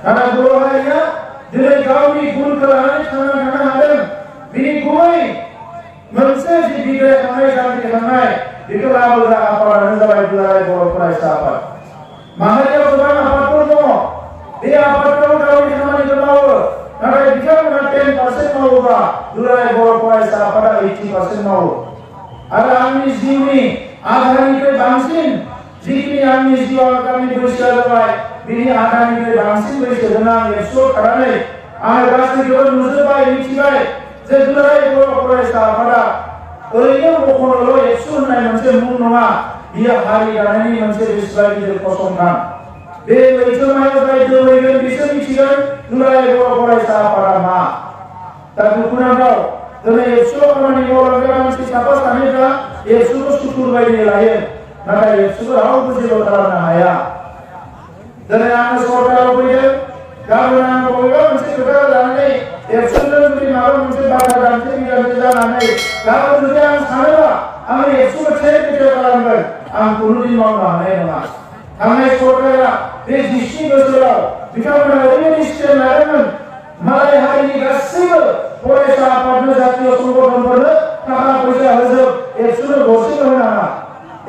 नाथाय बर' हारिया दिनै गावनि गुनखौ लानानै थांना थानो हादों। बिनि गुबै मोनसे जि बिग्रायखांनाय जांख्रिखांनाय बेखौ लाबोग्रा आफादानो जाबाय दुलाराय बर' फरायसा आफाद। माहारियाव गोबां आफादफोर दङ। बे आफादफोराव गावनि खामानिखौ मावो। नाथाय बिथांमोना 10% मावोब्ला दुलाराय बर' फरायसा आफादा 80% मावो। आरो आंनि जिउनि आधारनिफ्राय बांसिन जिखिनि आंनि जिउआव गावनि बैसोआ जाबाय बिनि आधारनिफ्राय बांसिन बैसोजों आं एबसुआव थानानै आं गासैखौबो नुजोबबाय मिथिबाय जे दुलाराय बर' फरायसा आफादा ओरैनो मख'नोल' एबसु होननाय मोनसे मुं नङा। बियो हारि दानायनि मोनसे बेसेबां गिदिर फसंथान। बे लैथोमायाव जाय दोबैगोन बिसोर मिथिगोन दुलाराय बर' फरायसा आफादा मा। दा दुखुनांथाव दिनै एबसुआव खामानि मावलांग्रा मानसि साफा सानैफ्रा एबसुखौ सुथुर बायदि लायो। नाथाय एबसुखौ रावबो जेबो खालामनो हाया। दिनै आङो सरकाराव फैदों। गाबोन आं बबेबा मोनसे खोथा लानानै एबसुजों जुदि माबा मोनसे बाथ्रा दान्थे बिदान्थे जानानै गाबोन जुदि आं सानोबा आङो एबसुखौ थेर खालामगोन। आं खुनुदिन मावनो हानाय नङा। थांनाय सरकारा बे 20 बोसोराव बिथांमोना ओरैबायदि स्टेप लादोंमोन मालाय हारिनि गासैबो फरायसा आफादनो जातीय संगठनफोरनो थाखा फैसा होजोब एबसुनो गरसेबो होनो नाङा।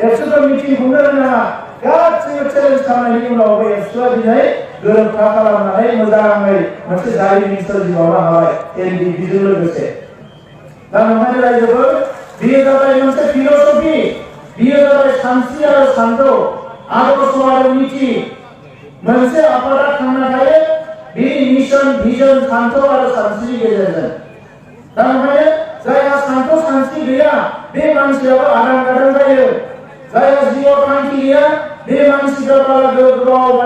एबसुखौ मिटिं खुंनो होनो नाङा। गासैबो चेलेन्ज खालामनायनि उनावबो एबसुआ दिनै गोरोबथा खालामनानै मोजाङै मोनसे जारिमिन सोरजिबावनो हाबाय एनडिपिजों लोगोसे। दा नोंथांनि रायजोफोर बेयो जाबाय मोनसे फिल'सफि। बेयो जाबाय सानस्रि आरो सानथौ आदर्श आरो नीति। मोनसे आफादा थांना थायो बेनि मिशन भिजन सानथौ आरो सानस्रिनि गेजेरजों। दा ओंखायनो जायहा सानथौ सानस्रि गैया बे मानसियाबो आदां गादां जायो। जायहा जिउआव थांखि गैया बे मानसिफ्रा बारा गोबाव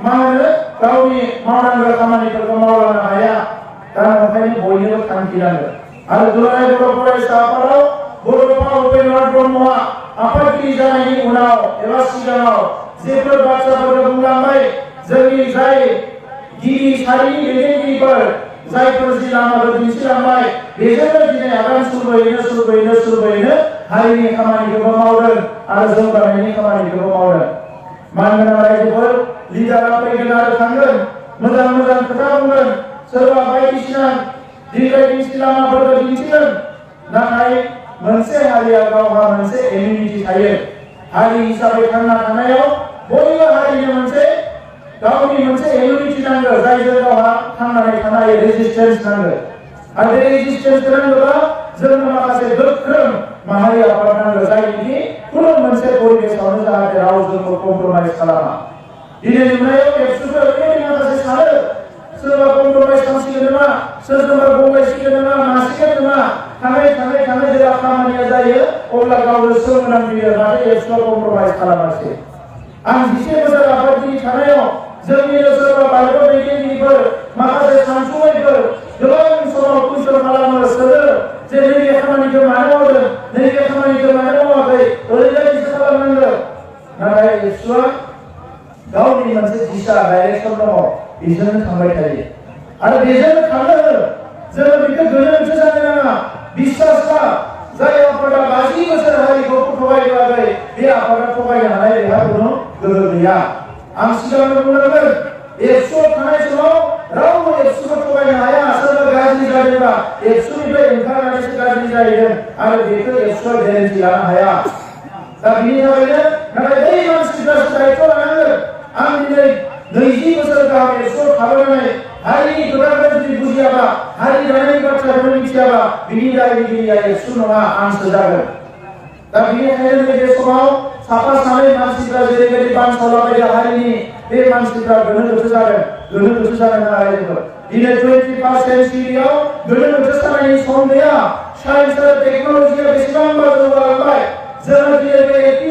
मा होनो गावनि मावनांगौ खामानिफोरखौ मावलांनो हाया। दा ओंखायनो बयनोबो थांखि नांगौ। आरो दुलाराय बर' फरायसा आफादाव बड'फा उपेन्द्रनाथ ब्रह्मआ आफादगिरि जानायनि उनाव एबा सिगाङाव जेफोर बाथ्राफोरखौ बुंलांबाय जोंनि जाय गिबि सारिनि दैदेनगिरिफोर जायफोर जि लामाखौ दिन्थिलांबाय बेजोंनो दिनै आगान सुरबोयैनो हारिनि खामानिखौबो मावदों आरो जौगानायनि खामानिखौबो मावदों। मानगोनां रायजोफोर लिडारा फैगोन आरो थांगोन। मोजां मोजां खोथा बुंगोन। सोरबा बायदिसिना दिन्थि लामाफोरखौ दिन्थिगोन। नाथाय मोनसे हारिया गावहा मोनसे इउनिटि थायो। हारि हिसाबै थांना थानायाव बयबो हारिनो गावनि मोनसे इउनिटि नांगौ जायजों गावहा थांनानै थानाय रेजिस्टेन्स नांगौ। आरो बे रेजिस्टेन्स नांगौबा जोंनो माखासे गोख्रों माहारि आफाद नांगौ जायनि खुनु मोनसे परिबेसावनो जाहाथे रावजोंबो कमप्रमाइज खालामा। दिनै नुनायाव एबसुखौ ओरैबायदि माखासे सानो सोरबा कमप्रमाइज खालामसिगोन नामा सोरजोंबा गंगायसिगोन नामा मासिगोन नामा थाङै जेब्ला खामानिया जायो अब्ला गावनो सोमोनांफैयो नाथाय एबसुआ कमप्रमाइज खालामासै। आं 20 बोसोर आफादगिरि थानायाव जोंनिनो सोरबा बायग' दैदेनगिरिफोर माखासे सानसुमैफोर गोबां समाव कुइसन खालामो सोङो जे नैबे खामानिखौ मानो मावदों नैबे खामानिखौ मानो मावाखै ओरैबायदिसो खालामनांगौ। नाथाय एबसुआ गावनि मोनसे दिशा डाइरेक्सन दङ बेजोंनो थांबाय थायो आरो बेजोंनो थाङो। जोङो बेखौ गोरोन्थि जानो नाङा। बिश्वास ला जाय आफादा 50 बोसोर हारिखौ थगायब्लाबो बे आफादा थगायनो हानाय बेहा खुनु गोहो गैया। आं सिगांनो बुंदोंमोन एबसुआव थानाय समाव रावबो एबसुखौ थगायनो हाया। सोरबा गाज्रि जादोंबा एबसुनिफ्राय ओंखारनानैसो गाज्रि जाहैगोन आरो बेखौ एबसुआ गेरेन्टि लानो हाया। दा बिनि थाखायनो नाथाय बै मानसिफ्रासो दायित्व लानांगोन। आं दिनै 20 बोसोर गाहाम एबसुआव थाबोनानै हारिनि खोथाखौ जुदि बुजियाबा हारि दानायनि बाथ्राखौ मिथियाबा बिनि दायनिगिरिया एबसु नङा आंसो जागोन। दा बेनिखायनो नैबे समाव साफा सानै मानसिफ्रा जेरैबायदि बानसावलाबायग्रा हारिनि बे मानसिफ्रा गोनो गोथो जानो नाङा रायजोफोर। दिनै 21st सेन्चुरियाव गोनो गोथो जानायनि सम गैया। साइन्स आरो टेक्न'लजिया बेसेबांबा जौगालांबाय। जोङो दिनै बे एलपि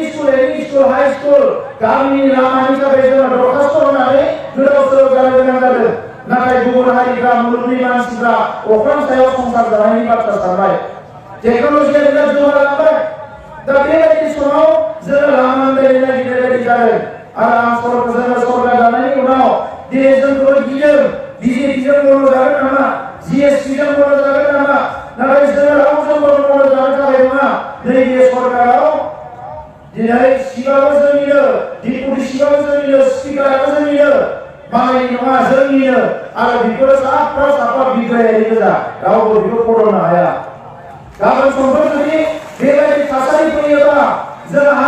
स्कुल हाइ स्कुल गामिनि लामानि थाखाय जोङो दरखास्त होनानै गोदाव सोराव जानो गोनां जादों। नाथाय गुबुन हारिफ्रा मुलुगनि मानसिफ्रा अख्रां सायाव संसार जानायनि बाथ्रा सानबाय। टेक्न'लजिया बिराद जौगालांबाय। दा बेबायदि समाव जोङो लामा आन्दायनो नागिरनाय बायदि जादों। आरो आं जोङो सरकार जानायनि उनाव दिनै जोंखौ गिदों बिजेपिजों बर' जागोन नामा जिएसपिजों बर' जागोन नामा। नाथाय जोङो रावजोंबो बर' जानो थाखाय नङा। नैबे सरकाराव दिनै सिबाबो जोंनिनो डिपुटि सिबाबो जोंनिनो स्पिकाराबो जोंनिनो मालायनि नङा जोंनिनो आरो बेफोरो साफा बिग्रायारि गोजा रावबो बेखौ फद'नो हाया। गाबोन समफोर जुदि बेबायदि थासारि फैयोबा जोंहा